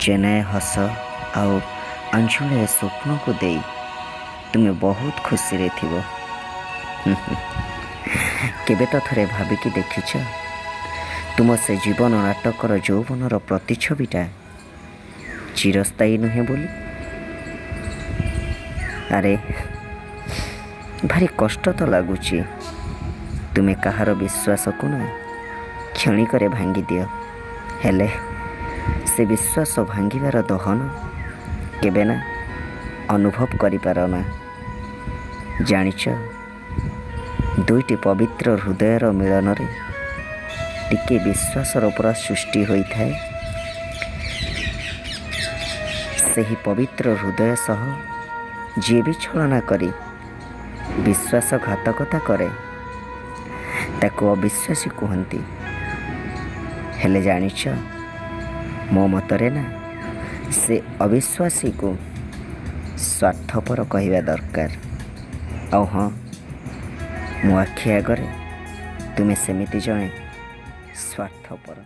चेन्नई हस आउ अंजुले स्वप्न को दे तुम्हें बहुत खुशी रे थिबो। केबे तो थरे भाविकी देखिछ तुम से जीवन नाटकर यौवनर प्रतिछविटा चिरस्थायी नुहे बोली। अरे भारी कष्ट तो लगुच तुम्हें कहार विश्वास को ना क्षणिक भांगी दियो, हेले से विश्वास भांगिबार दहन केबे ना अनुभव करिपार ना। जानिच दुईटी पवित्र हृदयर मिलन रे टिके विश्वासर उपरा सृष्टि होइथाए। सही पवित्र हृदय सह जी भी छलना करी विश्वासघातकता करे ताको अविश्वासी कहती। हेले जानिच मो मतरे ना से अविश्वासी को स्वार्थपर कहवा दरकार। आउ हाँ मो आखि आगरे तुम्हें सेमिति जणे स्वार्थपर।